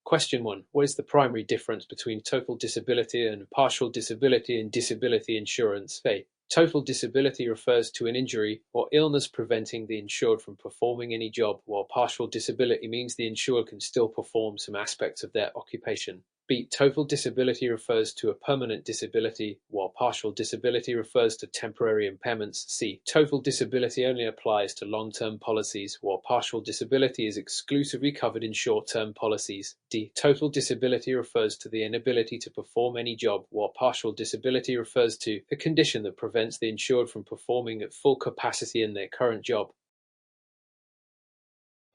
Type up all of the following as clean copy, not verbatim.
Question 1. What is the primary difference between total disability and partial disability in disability insurance? A. Total disability refers to an injury or illness preventing the insured from performing any job, while partial disability means the insured can still perform some aspects of their occupation. B. Total disability refers to a permanent disability, while partial disability refers to temporary impairments. C. Total disability only applies to long-term policies, while partial disability is exclusively covered in short-term policies. D. Total disability refers to the inability to perform any job, while partial disability refers to a condition that prevents the insured from performing at full capacity in their current job.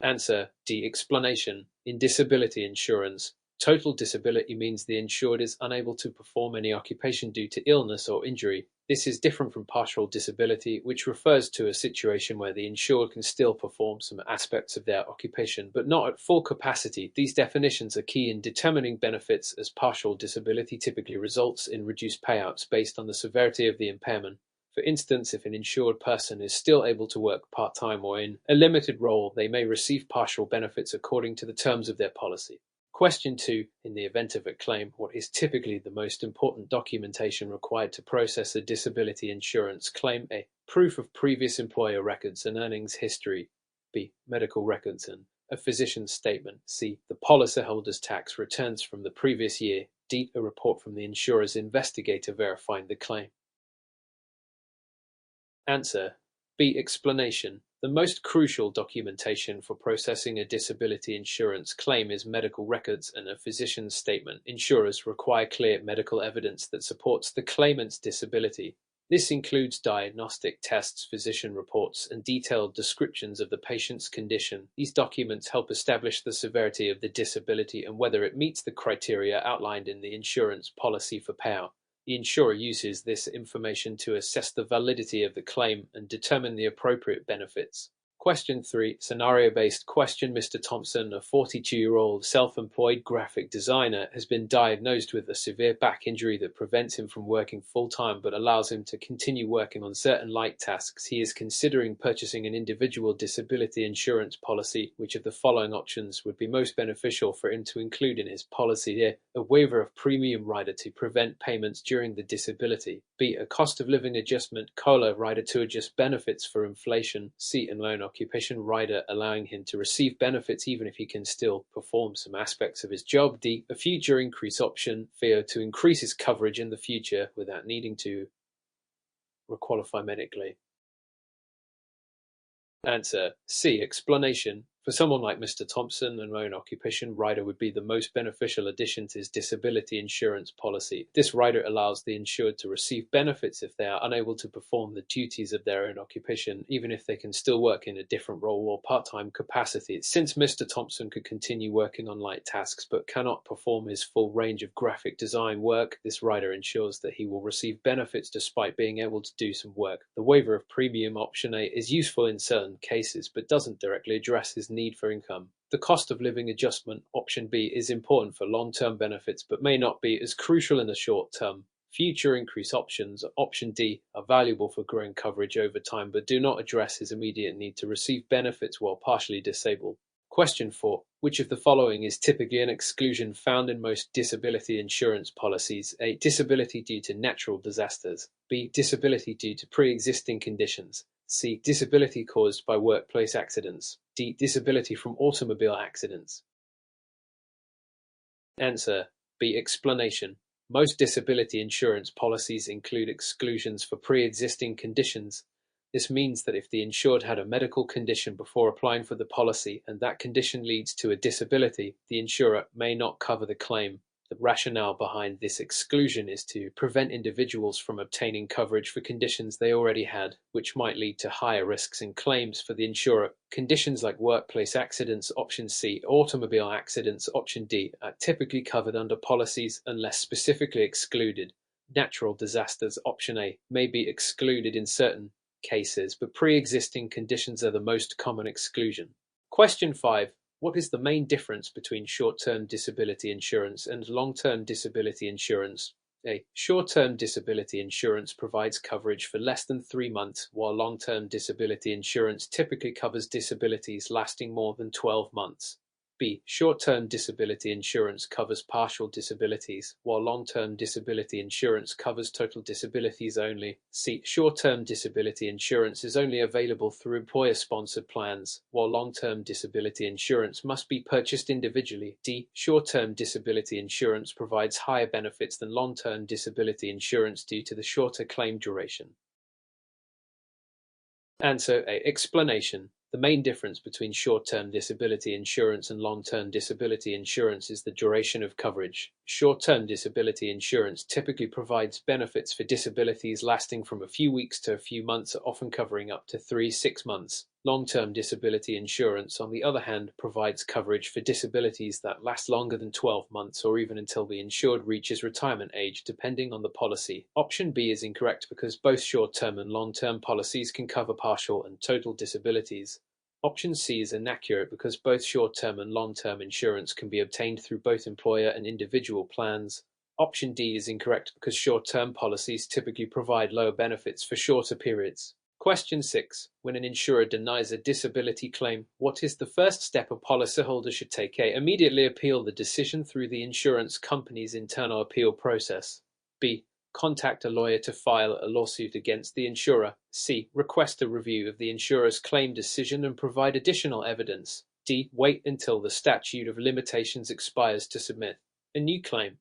Answer D. Explanation. In disability insurance, total disability means the insured is unable to perform any occupation due to illness or injury. This is different from partial disability, which refers to a situation where the insured can still perform some aspects of their occupation, but not at full capacity. These definitions are key in determining benefits, as partial disability typically results in reduced payouts based on the severity of the impairment. For instance, if an insured person is still able to work part-time or in a limited role, they may receive partial benefits according to the terms of their policy. Question 2. In the event of a claim, what is typically the most important documentation required to process a disability insurance claim? A. Proof of previous employer records and earnings history. B. Medical records and a physician's statement. C. The policyholder's tax returns from the previous year. D. A report from the insurer's investigator verifying the claim. Answer. B. Explanation. The most crucial documentation for processing a disability insurance claim is medical records and a physician's statement. Insurers require clear medical evidence that supports the claimant's disability. This includes diagnostic tests, physician reports, and detailed descriptions of the patient's condition. These documents help establish the severity of the disability and whether it meets the criteria outlined in the insurance policy for payout. The insurer uses this information to assess the validity of the claim and determine the appropriate benefits. Question 3. Scenario-based question. Mr. Thompson, a 42-year-old self-employed graphic designer, has been diagnosed with a severe back injury that prevents him from working full-time but allows him to continue working on certain light tasks. He is considering purchasing an individual disability insurance policy. Which of the following options would be most beneficial for him to include in his policy? A. A waiver of premium rider to prevent payments during the disability. B. A cost of living adjustment COLA rider to adjust benefits for inflation. C. An loan occupation rider allowing him to receive benefits even if he can still perform some aspects of his job. D. A future increase option to increase his coverage in the future without needing to requalify medically. Answer. C. Explanation. For someone like Mr. Thompson, an loan occupation rider would be the most beneficial addition to his disability insurance policy. This rider allows the insured to receive benefits if they are unable to perform the duties of their own occupation, even if they can still work in a different role or part-time capacity. Since Mr. Thompson could continue working on light tasks but cannot perform his full range of graphic design work, this rider ensures that he will receive benefits despite being able to do some work. The waiver of premium option A is useful in certain cases but doesn't directly address his need for income. The cost of living adjustment option B is important for long-term benefits but may not be as crucial in the short term. Future increase options option D are valuable for growing coverage over time but do not address his immediate need to receive benefits while partially disabled. Question 4. Which of the following is typically an exclusion found in most disability insurance policies? A. Disability due to natural disasters. B. Disability due to pre-existing conditions. C. Disability caused by workplace accidents. D. Disability from automobile accidents. Answer. B. Explanation. Most disability insurance policies include exclusions for pre-existing conditions. This means that if the insured had a medical condition before applying for the policy and that condition leads to a disability, the insurer may not cover the claim. The rationale behind this exclusion is to prevent individuals from obtaining coverage for conditions they already had, which might lead to higher risks in claims for the insurer. Conditions like workplace accidents option C, automobile accidents option D are typically covered under policies unless specifically excluded. Natural disasters option A may be excluded in certain cases, but pre-existing conditions are the most common exclusion. Question 5. What is the main difference between short-term disability insurance and long-term disability insurance? A. Short-term disability insurance provides coverage for less than 3 months, while long-term disability insurance typically covers disabilities lasting more than 12 months. B. Short-term disability insurance covers partial disabilities, while long-term disability insurance covers total disabilities only. C. Short-term disability insurance is only available through employer-sponsored plans, while long-term disability insurance must be purchased individually. D. Short-term disability insurance provides higher benefits than long-term disability insurance due to the shorter claim duration. Answer A. Explanation. The main difference between short-term disability insurance and long-term disability insurance is the duration of coverage. Short-term disability insurance typically provides benefits for disabilities lasting from a few weeks to a few months, often covering up to 3–6 months. Long-term disability insurance, on the other hand, provides coverage for disabilities that last longer than 12 months or even until the insured reaches retirement age, depending on the policy. Option B is incorrect because both short-term and long-term policies can cover partial and total disabilities. Option C is inaccurate because both short-term and long-term insurance can be obtained through both employer and individual plans. Option D is incorrect because short-term policies typically provide lower benefits for shorter periods. Question 6. When an insurer denies a disability claim, what is the first step a policyholder should take? A. Immediately appeal the decision through the insurance company's internal appeal process. B. Contact a lawyer to file a lawsuit against the insurer. C. Request a review of the insurer's claim decision and provide additional evidence. D. Wait until the statute of limitations expires to submit a new claim.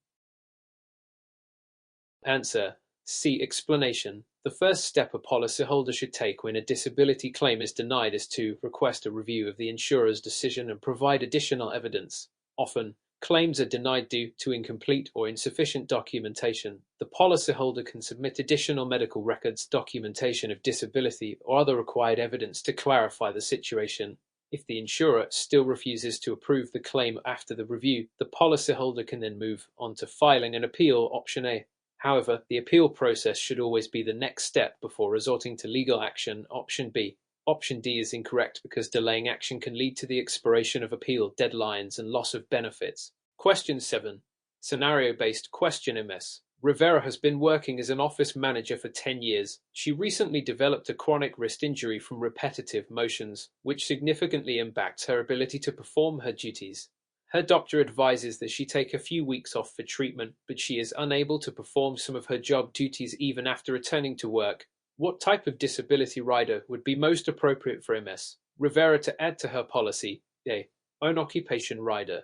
Answer C. Explanation. The first step a policyholder should take when a disability claim is denied is to request a review of the insurer's decision and provide additional evidence. Often, claims are denied due to incomplete or insufficient documentation. The policyholder can submit additional medical records, documentation of disability, or other required evidence to clarify the situation. If the insurer still refuses to approve the claim after the review, the policyholder can then move on to filing an appeal, option A. However, the appeal process should always be the next step before resorting to legal action, option B. Option D is incorrect because delaying action can lead to the expiration of appeal deadlines and loss of benefits. Question 7. Scenario-based question MS. Rivera has been working as an office manager for 10 years. She recently developed a chronic wrist injury from repetitive motions, which significantly impacts her ability to perform her duties. Her doctor advises that she take a few weeks off for treatment, but she is unable to perform some of her job duties even after returning to work. What type of disability rider would be most appropriate for MS Rivera to add to her policy? A. Own occupation rider.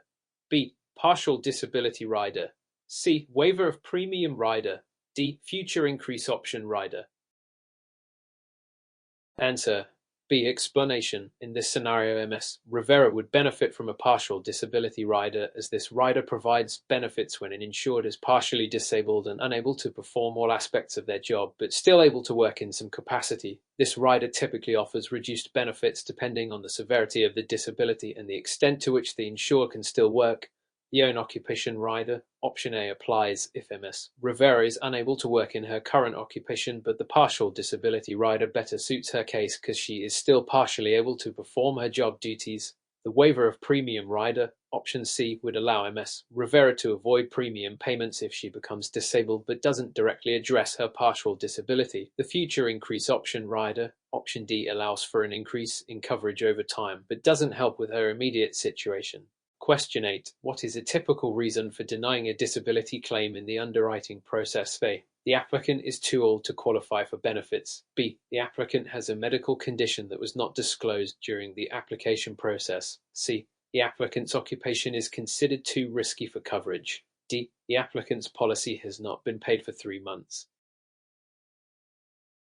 B. Partial disability rider. C. Waiver of premium rider. D. Future increase option rider. Answer B. Explanation. In this scenario, MS Rivera would benefit from a partial disability rider, as this rider provides benefits when an insured is partially disabled and unable to perform all aspects of their job, but still able to work in some capacity. This rider typically offers reduced benefits depending on the severity of the disability and the extent to which the insured can still work. The own occupation rider, option A, applies if MS Rivera is unable to work in her current occupation, but the partial disability rider better suits her case because she is still partially able to perform her job duties. The waiver of premium rider, option C, would allow MS Rivera to avoid premium payments if she becomes disabled but doesn't directly address her partial disability. The future increase option rider, option D, allows for an increase in coverage over time but doesn't help with her immediate situation. Question 8. What is a typical reason for denying a disability claim in the underwriting process? A. The applicant is too old to qualify for benefits. B. The applicant has a medical condition that was not disclosed during the application process. C. The applicant's occupation is considered too risky for coverage. D. The applicant's policy has not been paid for 3 months.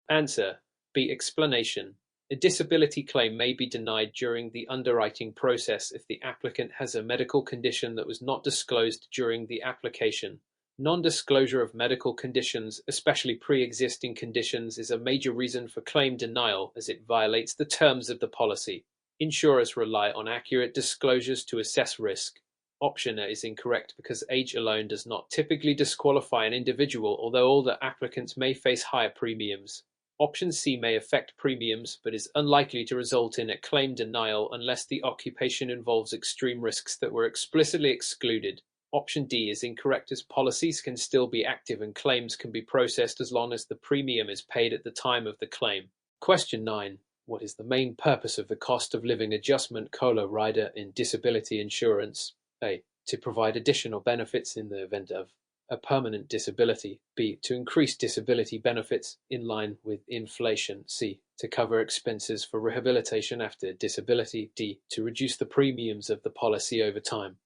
Answer B. Explanation. A disability claim may be denied during the underwriting process if the applicant has a medical condition that was not disclosed during the application. Non-disclosure of medical conditions, especially pre-existing conditions, is a major reason for claim denial as it violates the terms of the policy. Insurers rely on accurate disclosures to assess risk. Option A is incorrect because age alone does not typically disqualify an individual, although older applicants may face higher premiums. Option C may affect premiums, but is unlikely to result in a claim denial unless the occupation involves extreme risks that were explicitly excluded. Option D is incorrect as policies can still be active and claims can be processed as long as the premium is paid at the time of the claim. Question 9. What is the main purpose of the cost of living adjustment COLA rider in disability insurance? A. To provide additional benefits in the event of a permanent disability. B. To increase disability benefits in line with inflation. C. To cover expenses for rehabilitation after disability. D. To reduce the premiums of the policy over time.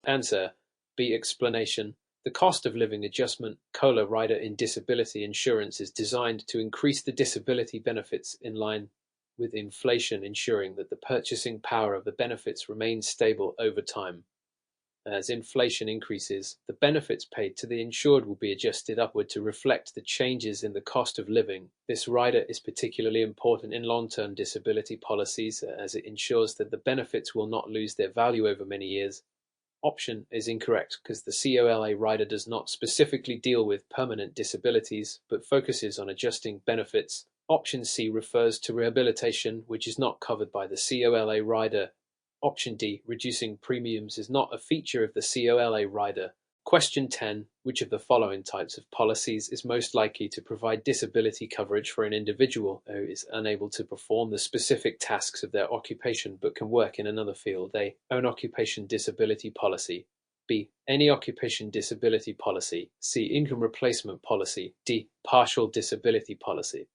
Answer: B. Explanation. The cost of living adjustment COLA rider in disability insurance is designed to increase the disability benefits in line with inflation, ensuring that the purchasing power of the benefits remains stable over time. As inflation increases, the benefits paid to the insured will be adjusted upward to reflect the changes in the cost of living. This rider is particularly important in long-term disability policies as it ensures that the benefits will not lose their value over many years. Option is incorrect because the COLA rider does not specifically deal with permanent disabilities, but focuses on adjusting benefits. Option C refers to rehabilitation, which is not covered by the COLA rider. Option D, reducing premiums, is not a feature of the COLA rider. Question 10. Which of the following types of policies is most likely to provide disability coverage for an individual who is unable to perform the specific tasks of their occupation but can work in another field? A. Own occupation disability policy. B. Any occupation disability policy. C. Income replacement policy. D. Partial disability policy.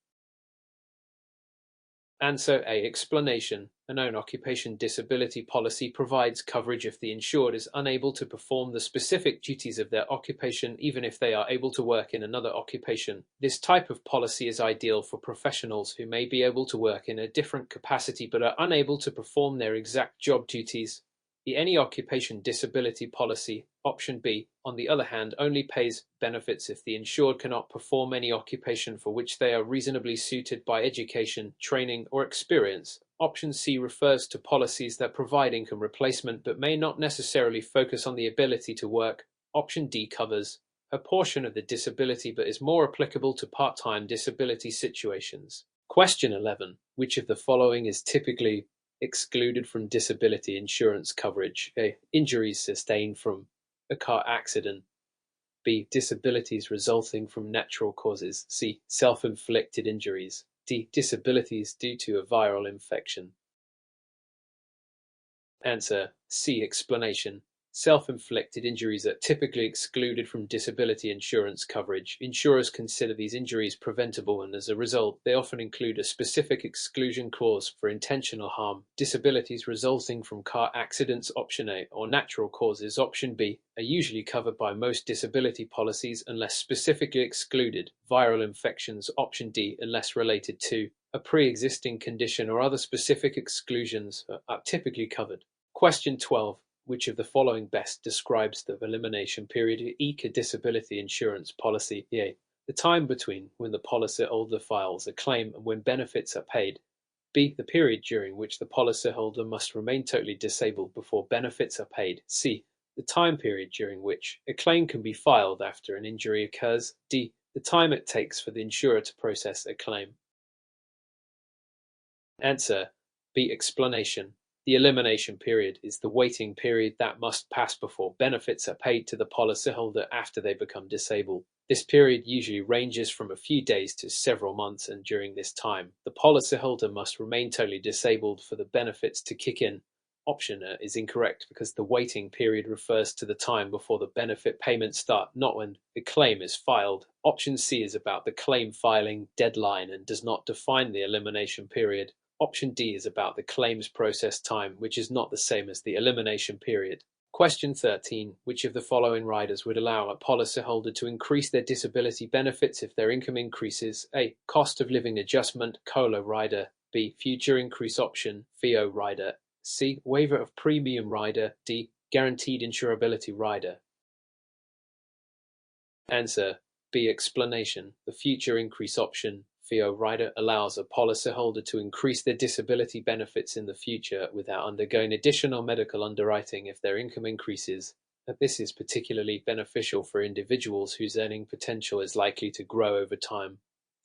Answer A. Explanation. An own occupation disability policy provides coverage if the insured is unable to perform the specific duties of their occupation even if they are able to work in another occupation. This type of policy is ideal for professionals who may be able to work in a different capacity but are unable to perform their exact job duties. The any occupation disability policy, option B, on the other hand, only pays benefits if the insured cannot perform any occupation for which they are reasonably suited by education, training, or experience. Option C refers to policies that provide income replacement but may not necessarily focus on the ability to work. Option D covers a portion of the disability but is more applicable to part-time disability situations. Question 11. Which of the following is typically excluded from disability insurance coverage? A. Injuries sustained from a car accident. B. Disabilities resulting from natural causes. C. Self-inflicted injuries. D. Disabilities due to a viral infection. Answer C. Explanation. Self-inflicted injuries are typically excluded from disability insurance coverage. Insurers consider these injuries preventable and as a result, they often include a specific exclusion clause for intentional harm. Disabilities resulting from car accidents, option A, or natural causes, option B, are usually covered by most disability policies unless specifically excluded. Viral infections, option D, unless related to a pre-existing condition or other specific exclusions are typically covered. Question 12. Which of the following best describes the elimination period of a disability insurance policy? A. The time between when the policyholder files a claim and when benefits are paid. B. The period during which the policyholder must remain totally disabled before benefits are paid. C. The time period during which a claim can be filed after an injury occurs. D. The time it takes for the insurer to process a claim. Answer B. Explanation. The elimination period is the waiting period that must pass before benefits are paid to the policyholder after they become disabled. This period usually ranges from a few days to several months, and during this time, the policyholder must remain totally disabled for the benefits to kick in. Option A is incorrect because the waiting period refers to the time before the benefit payments start, not when the claim is filed. Option C is about the claim filing deadline and does not define the elimination period. Option D is about the claims process time, which is not the same as the elimination period. Question 13. Which of the following riders would allow a policyholder to increase their disability benefits if their income increases? A. Cost of living adjustment, COLA rider. B. Future increase option, FIO rider. C. Waiver of premium rider. D. Guaranteed insurability rider. Answer B. Explanation. The future increase option, FIO rider, allows a policyholder to increase their disability benefits in the future without undergoing additional medical underwriting if their income increases. This is particularly beneficial for individuals whose earning potential is likely to grow over time.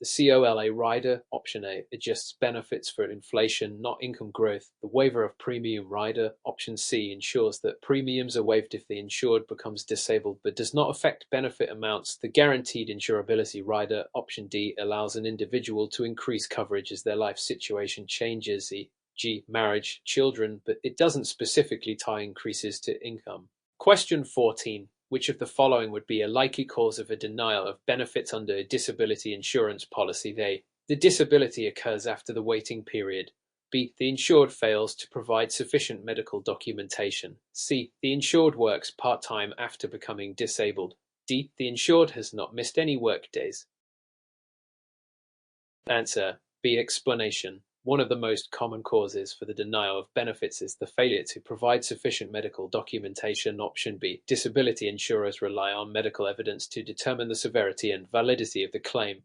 The COLA rider, option A, adjusts benefits for inflation, not income growth. The waiver of premium rider, option C, ensures that premiums are waived if the insured becomes disabled but does not affect benefit amounts. The guaranteed insurability rider, option D, allows an individual to increase coverage as their life situation changes, e.g., marriage, children, but it doesn't specifically tie increases to income. Question 14. Which of the following would be a likely cause of a denial of benefits under a disability insurance policy? A. The disability occurs after the waiting period. B. The insured fails to provide sufficient medical documentation. C. The insured works part-time after becoming disabled. D. The insured has not missed any work days. Answer B. Explanation. One of the most common causes for the denial of benefits is the failure to provide sufficient medical documentation. Option B. Disability insurers rely on medical evidence to determine the severity and validity of the claim.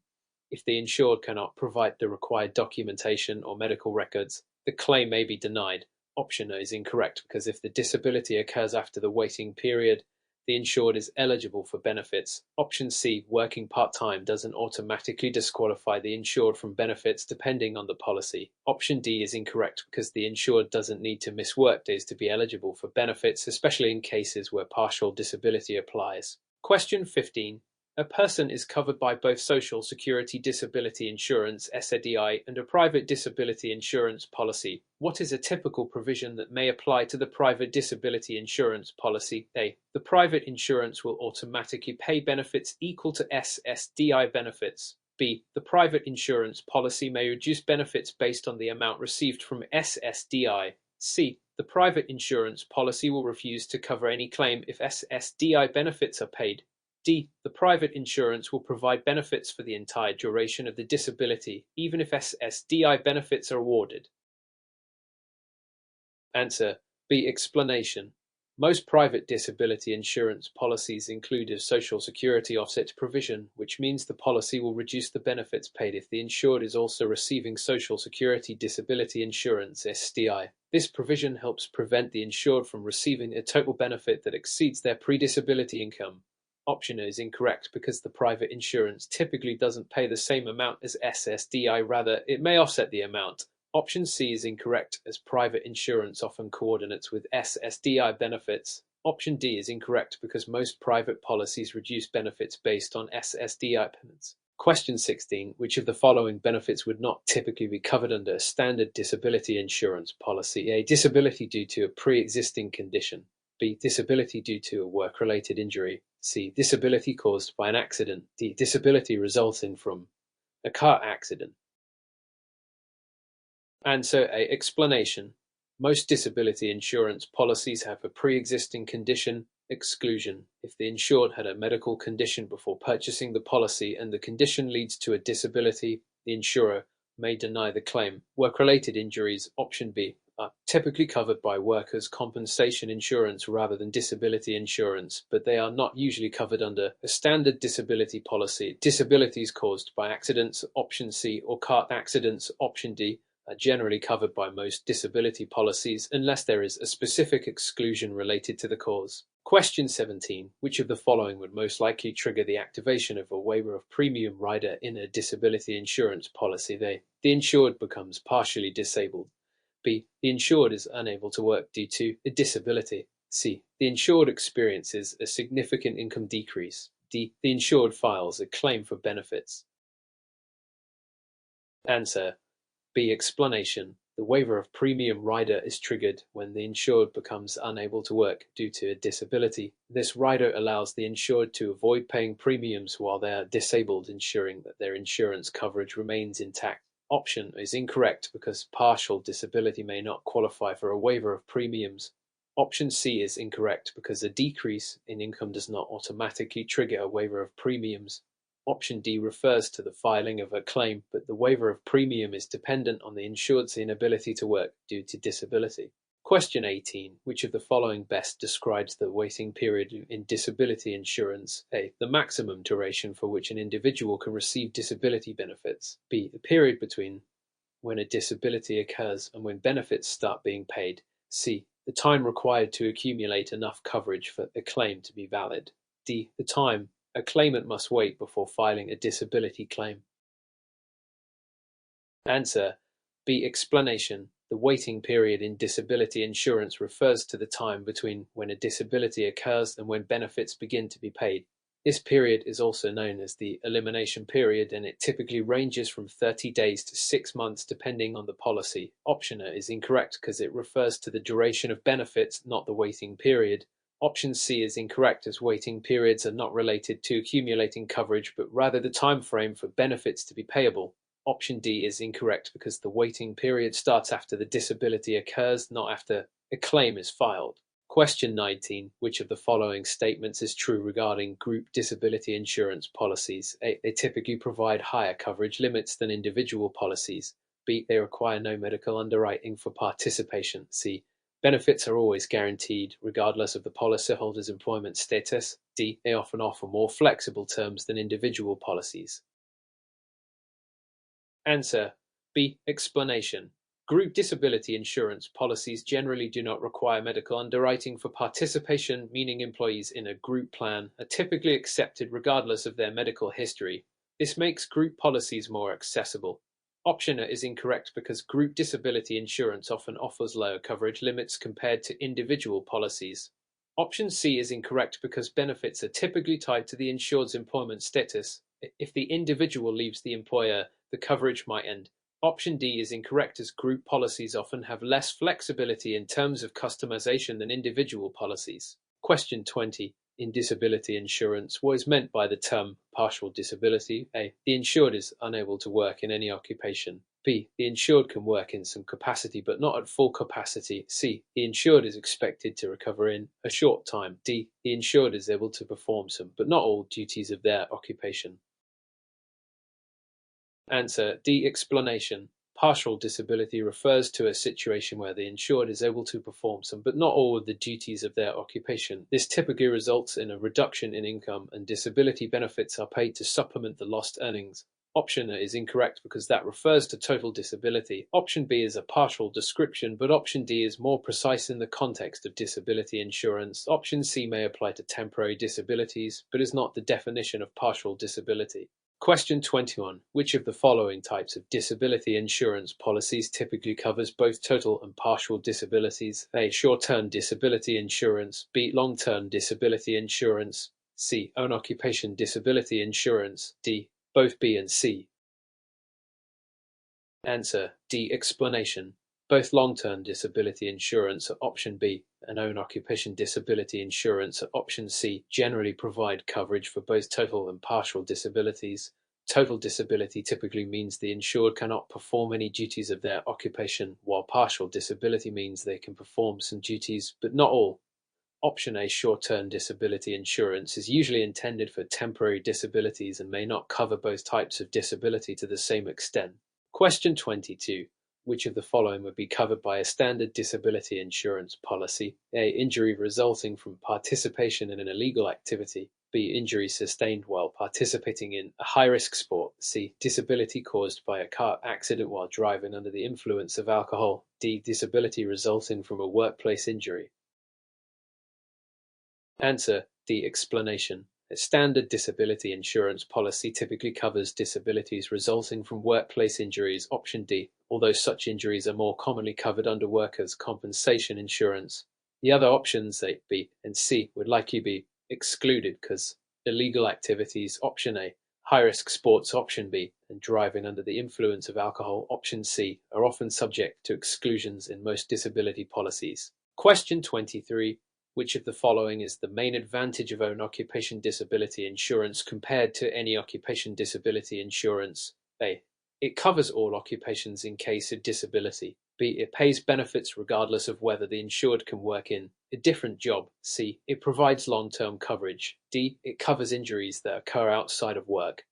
If the insured cannot provide the required documentation or medical records, the claim may be denied. Option A is incorrect because if the disability occurs after the waiting period, the insured is eligible for benefits. Option C, working part-time, doesn't automatically disqualify the insured from benefits depending on the policy. Option D is incorrect because the insured doesn't need to miss work days to be eligible for benefits, especially in cases where partial disability applies. Question 15. A person is covered by both Social Security Disability Insurance (SSDI) and a private disability insurance policy. What is a typical provision that may apply to the private disability insurance policy? A. The private insurance will automatically pay benefits equal to SSDI benefits. B. The private insurance policy may reduce benefits based on the amount received from SSDI. C. The private insurance policy will refuse to cover any claim if SSDI benefits are paid. D. The private insurance will provide benefits for the entire duration of the disability, even if SSDI benefits are awarded. Answer B. Explanation. Most private disability insurance policies include a Social Security offset provision, which means the policy will reduce the benefits paid if the insured is also receiving Social Security Disability Insurance (SSDI). This provision helps prevent the insured from receiving a total benefit that exceeds their pre-disability income. Option A is incorrect because the private insurance typically doesn't pay the same amount as SSDI, rather, it may offset the amount. Option C is incorrect as private insurance often coordinates with SSDI benefits. Option D is incorrect because most private policies reduce benefits based on SSDI payments. Question 16. Which of the following benefits would not typically be covered under a standard disability insurance policy? A. Disability due to a pre-existing condition. B. Disability due to a work-related injury. C. Disability caused by an accident. D. Disability resulting from a car accident. Answer A. Explanation. Most disability insurance policies have a pre-existing condition exclusion. If the insured had a medical condition before purchasing the policy and the condition leads to a disability, the insurer may deny the claim. Work-related injuries, option B, are typically covered by workers' compensation insurance rather than disability insurance, but they are not usually covered under a standard disability policy. Disabilities caused by accidents, option C, or car accidents, option D, are generally covered by most disability policies unless there is a specific exclusion related to the cause. Question 17. Which of the following would most likely trigger the activation of a waiver of premium rider in a disability insurance policy? A. The insured becomes partially disabled. B. The insured is unable to work due to a disability. C. The insured experiences a significant income decrease. D. The insured files a claim for benefits. Answer B. Explanation. The waiver of premium rider is triggered when the insured becomes unable to work due to a disability. This rider allows the insured to avoid paying premiums while they are disabled, ensuring that their insurance coverage remains intact. Option is incorrect because partial disability may not qualify for a waiver of premiums. Option C is incorrect because a decrease in income does not automatically trigger a waiver of premiums. Option D refers to the filing of a claim, but the waiver of premium is dependent on the insured's inability to work due to disability. Question 18. Which of the following best describes the waiting period in disability insurance? A. The maximum duration for which an individual can receive disability benefits. B. The period between when a disability occurs and when benefits start being paid. C. The time required to accumulate enough coverage for a claim to be valid. D. The time a claimant must wait before filing a disability claim. Answer B. Explanation. The waiting period in disability insurance refers to the time between when a disability occurs and when benefits begin to be paid. This period is also known as the elimination period, and it typically ranges from 30 days to 6 months depending on the policy. Option A is incorrect because it refers to the duration of benefits, not the waiting period. Option C is incorrect as waiting periods are not related to accumulating coverage, but rather the time frame for benefits to be payable. Option D is incorrect because the waiting period starts after the disability occurs, not after a claim is filed. Question 19. Which of the following statements is true regarding group disability insurance policies? A. They typically provide higher coverage limits than individual policies. B. They require no medical underwriting for participation. C. Benefits are always guaranteed, regardless of the policyholder's employment status. D. They often offer more flexible terms than individual policies. Answer B. Explanation. Group disability insurance policies generally do not require medical underwriting for participation, meaning employees in a group plan are typically accepted regardless of their medical history. This makes group policies more accessible. Option A is incorrect because group disability insurance often offers lower coverage limits compared to individual policies. Option C is incorrect because benefits are typically tied to the insured's employment status. If the individual leaves the employer, the coverage might end. Option D is incorrect as group policies often have less flexibility in terms of customization than individual policies. Question 20. In disability insurance, what is meant by the term partial disability? A. The insured is unable to work in any occupation. B. The insured can work in some capacity but not at full capacity. C. The insured is expected to recover in a short time. D. The insured is able to perform some but not all duties of their occupation. Answer D. Explanation. Partial disability refers to a situation where the insured is able to perform some but not all of the duties of their occupation. This typically results in a reduction in income, and disability benefits are paid to supplement the lost earnings. Option A is incorrect because that refers to total disability. Option B is a partial description, but option D is more precise in the context of disability insurance. Option C may apply to temporary disabilities, but is not the definition of partial disability. Question 21. Which of the following types of disability insurance policies typically covers both total and partial disabilities? A. Short-term disability insurance. B. Long-term disability insurance. C. Own occupation disability insurance. D. Both B and C. Answer D. Explanation. Both long-term disability insurance are option B and own occupation disability insurance are option C generally provide coverage for both total and partial disabilities. Total disability typically means the insured cannot perform any duties of their occupation, while partial disability means they can perform some duties, but not all. Option A. Short-term disability insurance is usually intended for temporary disabilities and may not cover both types of disability to the same extent. Question 22. Which of the following would be covered by a standard disability insurance policy? A. Injury resulting from participation in an illegal activity. B. Injury sustained while participating in a high-risk sport. C. Disability caused by a car accident while driving under the influence of alcohol. D. Disability resulting from a workplace injury. Answer D. Explanation. A standard disability insurance policy typically covers disabilities resulting from workplace injuries, option D, although such injuries are more commonly covered under workers' compensation insurance. The other options, A, B, and C, would likely be excluded because illegal activities, option A, high-risk sports, option B, and driving under the influence of alcohol, option C, are often subject to exclusions in most disability policies. Question 23. Which of the following is the main advantage of own occupation disability insurance compared to any occupation disability insurance? A. It covers all occupations in case of disability. B. It pays benefits regardless of whether the insured can work in a different job. C. It provides long-term coverage. D. It covers injuries that occur outside of work.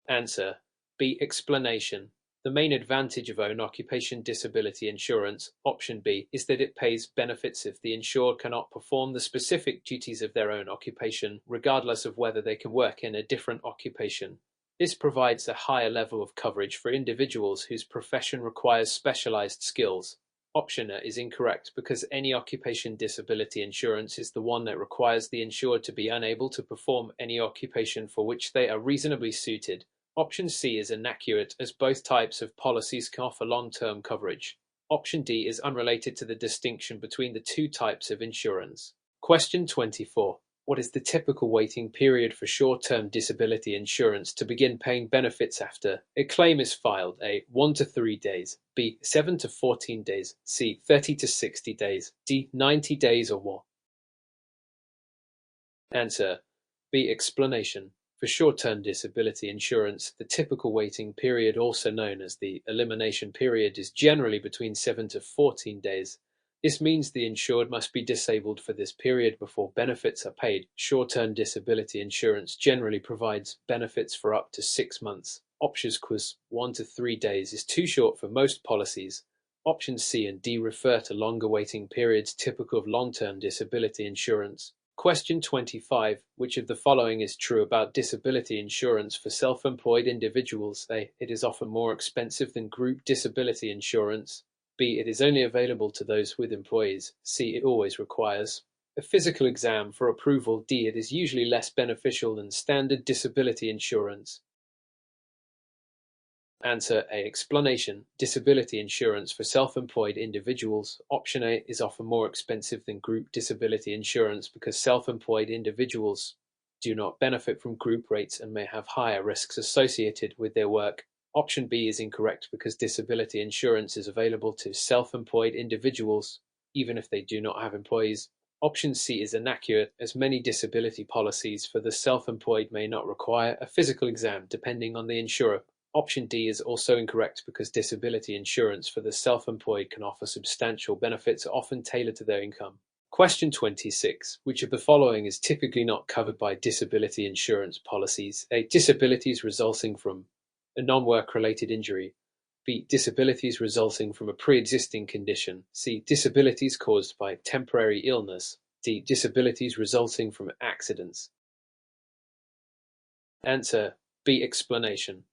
Answer B. Explanation. The main advantage of own occupation disability insurance, option B, is that it pays benefits if the insured cannot perform the specific duties of their own occupation, regardless of whether they can work in a different occupation. This provides a higher level of coverage for individuals whose profession requires specialized skills. Option A is incorrect because any occupation disability insurance is the one that requires the insured to be unable to perform any occupation for which they are reasonably suited. Option C is inaccurate as both types of policies can offer long-term coverage. Option D is unrelated to the distinction between the two types of insurance. Question 24. What is the typical waiting period for short-term disability insurance to begin paying benefits after a claim is filed? A. 1 to 3 days. B. 7 to 14 days. C. 30 to 60 days. D. 90 days or more. Answer. B. Explanation. For short-term disability insurance, the typical waiting period, also known as the elimination period, is generally between 7 to 14 days. This means the insured must be disabled for this period before benefits are paid. Short-term disability insurance generally provides benefits for up to 6 months. Options quiz 1 to 3 days is too short for most policies. Options C and D refer to longer waiting periods typical of long-term disability insurance. Question 25. Which of the following is true about disability insurance for self-employed individuals? A. It is often more expensive than group disability insurance. B. It is only available to those with employees. C. It always requires a physical exam for approval. D. It is usually less beneficial than standard disability insurance. Answer A. Explanation. Disability insurance for self-employed individuals. Option A is often more expensive than group disability insurance because self-employed individuals do not benefit from group rates and may have higher risks associated with their work. Option B is incorrect because disability insurance is available to self-employed individuals even if they do not have employees. Option C is inaccurate as many disability policies for the self-employed may not require a physical exam depending on the insurer. Option D is also incorrect because disability insurance for the self-employed can offer substantial benefits often tailored to their income. Question 26. Which of the following is typically not covered by disability insurance policies? A. Disabilities resulting from a non-work-related injury. B. Disabilities resulting from a pre-existing condition. C. Disabilities caused by temporary illness. D. Disabilities resulting from accidents. Answer B. Explanation.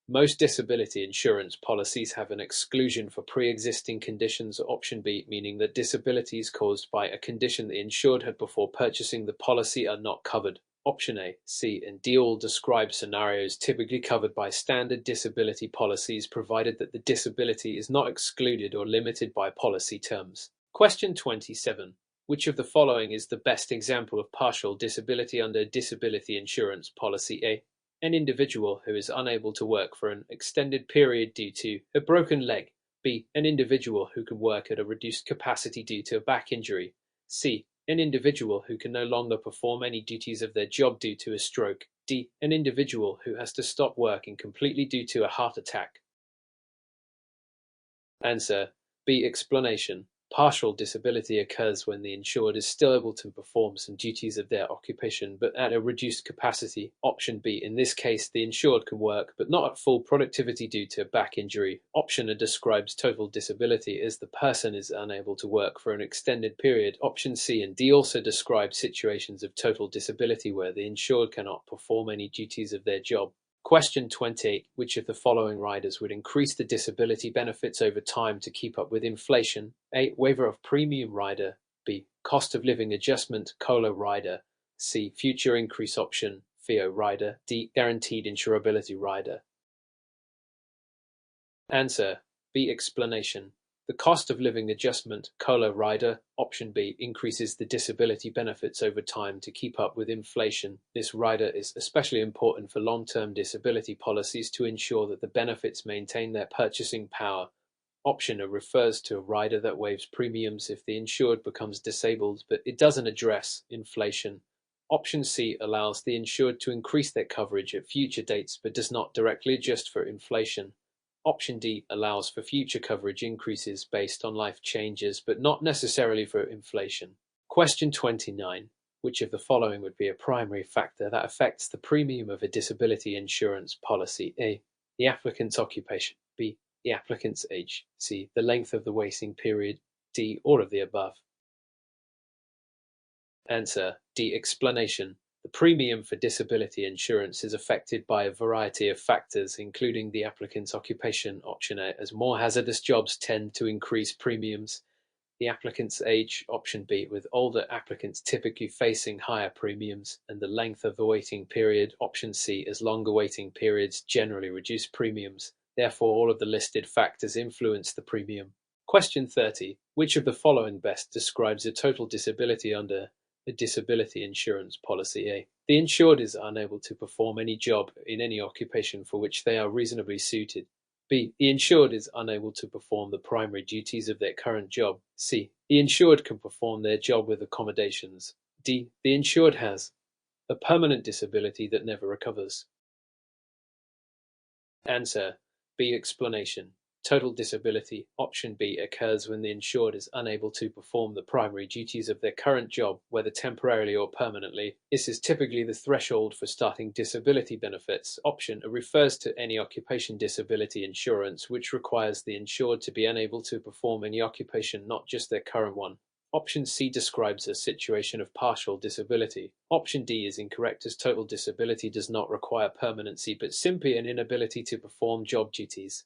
Most disability insurance policies have an exclusion for pre-existing conditions. Option B, meaning that disabilities caused by a condition the insured had before purchasing the policy are not covered. Option A, C, and D all describe scenarios typically covered by standard disability policies provided that the disability is not excluded or limited by policy terms. Question 27. Which of the following is the best example of partial disability under disability insurance policy? A. An individual who is unable to work for an extended period due to a broken leg. B. An individual who can work at a reduced capacity due to a back injury. C. An individual who can no longer perform any duties of their job due to a stroke. D. An individual who has to stop working completely due to a heart attack. Answer B. Explanation. Partial disability occurs when the insured is still able to perform some duties of their occupation, but at a reduced capacity. Option B. In this case, the insured can work, but not at full productivity due to a back injury. Option A describes total disability as the person is unable to work for an extended period. Option C and D also describe situations of total disability where the insured cannot perform any duties of their job. Question 28. Which of the following riders would increase the disability benefits over time to keep up with inflation? A. Waiver of premium rider. B. Cost of living adjustment COLA rider. C. Future increase option FIO rider. D. Guaranteed insurability rider. Answer B. Explanation. The cost of living adjustment COLA rider, option B, increases the disability benefits over time to keep up with inflation. This rider is especially important for long-term disability policies to ensure that the benefits maintain their purchasing power. Option A refers to a rider that waives premiums if the insured becomes disabled, but it doesn't address inflation. Option C allows the insured to increase their coverage at future dates but does not directly adjust for inflation. Option D allows for future coverage increases based on life changes, but not necessarily for inflation. Question 29. Which of the following would be a primary factor that affects the premium of a disability insurance policy? A. The applicant's occupation. B. The applicant's age. C. The length of the waiting period. D. All of the above. Answer D. Explanation. The premium for disability insurance is affected by a variety of factors, including the applicant's occupation. Option A, as more hazardous jobs tend to increase premiums. the applicant's age, option B, with older applicants typically facing higher premiums, and the length of the waiting period, option C, as longer waiting periods generally reduce premiums. Therefore, all of the listed factors influence the premium. Question 30. Which of the following best describes a total disability under a disability insurance policy? A. The insured is unable to perform any job in any occupation for which they are reasonably suited. B. The insured is unable to perform the primary duties of their current job. C. The insured can perform their job with accommodations. D. The insured has a permanent disability that never recovers. Answer. B. Explanation. Total disability, option B, occurs when the insured is unable to perform the primary duties of their current job, whether temporarily or permanently. This is typically the threshold for starting disability benefits. Option A refers to any occupation disability insurance which requires the insured to be unable to perform any occupation, not just their current one. Option C describes a situation of partial disability. Option D is incorrect, as total disability does not require permanency but simply an inability to perform job duties.